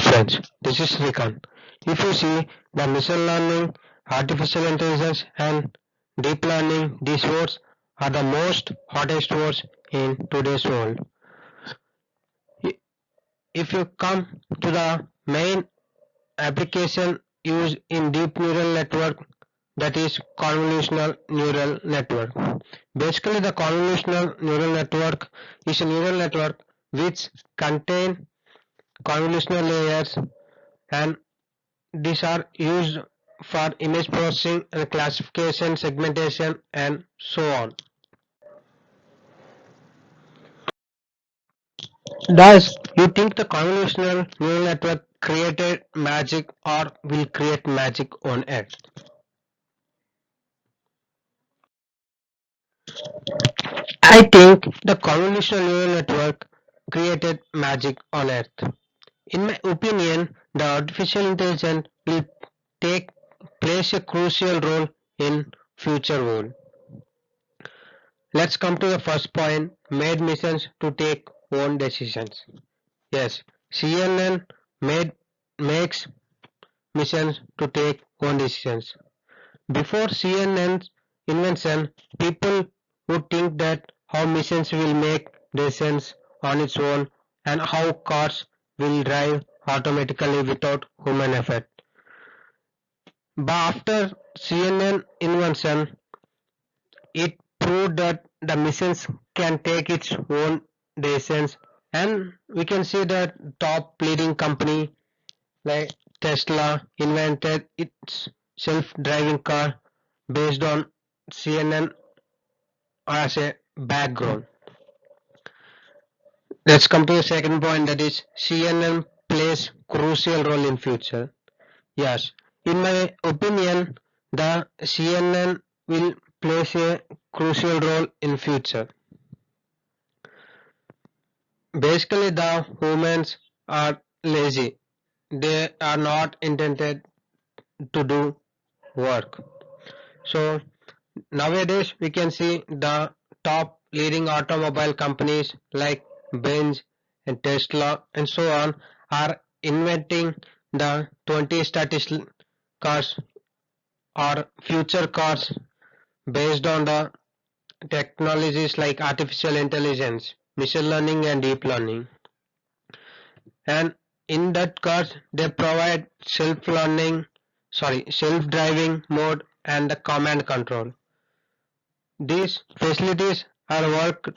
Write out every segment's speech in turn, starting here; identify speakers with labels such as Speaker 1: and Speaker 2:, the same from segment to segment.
Speaker 1: friends, this is Srikanth. If you see the machine learning, artificial intelligence and deep learning, these words are the most hottest words in today's world. If you come to the main application used in deep neural network, that is convolutional neural network. Basically the convolutional neural network is a neural network which contain convolutional layers, and these are used for image processing and classification, segmentation, and so on. Does you think the convolutional neural network created magic or will create magic on Earth? I think the convolutional neural network created magic on Earth. In my opinion, the artificial intelligence will take plays a crucial role in future world. Let's come to the first point, made missions to take own decisions. Yes, CNN made makes missions to take own decisions. Before CNN's invention, people would think that how missions will make decisions on its own and how cars will drive automatically without human effort. But after CNN invention, it proved that the machines can take its own decisions, and we can see that top leading company like Tesla invented its self-driving car based on CNN as a background. Let's come to the second point, that is CNN plays crucial role in future. Yes, in my opinion, the CNN will play a crucial role in future. Basically, the humans are lazy. They are not intended to do work. So nowadays we can see the top leading automobile companies like Benz and Tesla and so on are inventing the 2030 cars or future cars based on the technologies like artificial intelligence, machine learning and deep learning. And in that cars they provide self-driving mode and the command control. These facilities are worked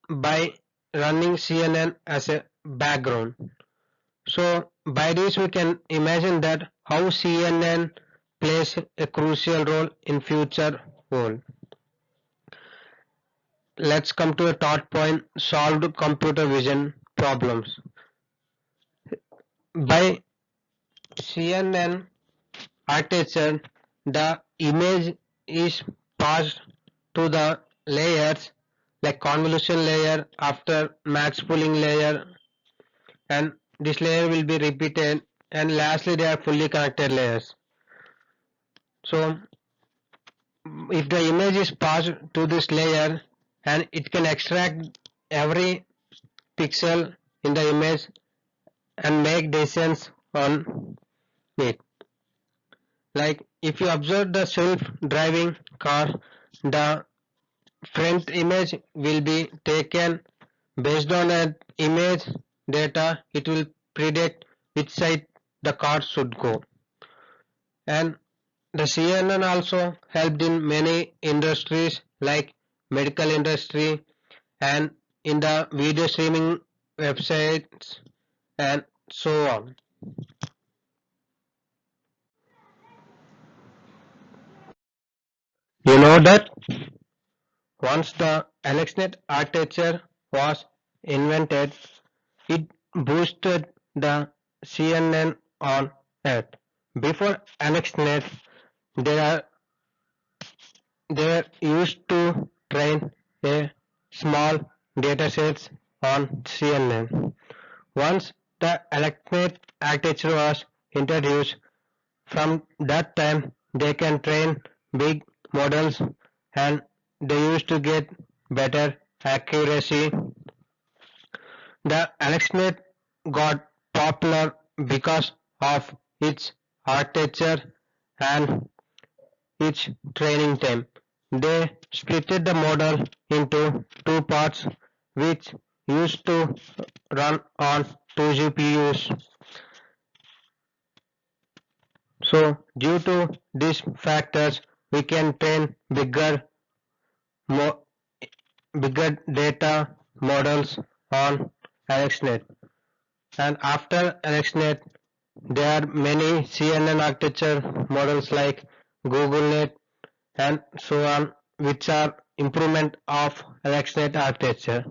Speaker 1: by running CNN as a background. So by this we can imagine that how CNN plays a crucial role in future world. Let's come to the third point, solved computer vision problems. By CNN architecture, the image is passed to the layers like convolution layer after max pooling layer, and this layer will be repeated, and lastly they are fully connected layers. So if the image is passed to this layer, and it can extract every pixel in the image and make decisions on it. Like if you observe the self-driving car, the front image will be taken based on an image data. It will predict which side the car should go. And the CNN also helped in many industries like medical industry and in the video streaming websites and so on. You know that once the AlexNet architecture was invented, it boosted the CNN on Earth. Before AlexNet, they are they were used to train a small datasets on CNN. Once the AlexNet architecture was introduced, from that time they can train big models, and they used to get better accuracy. The AlexNet got popular because of its architecture and its training time. They split the model into two parts which used to run on two GPUs. So due to these factors, we can train mo- bigger data models on AlexNet. And after AlexNet, there are many CNN architecture models like GoogleNet and so on, which are improvement of AlexNet architecture.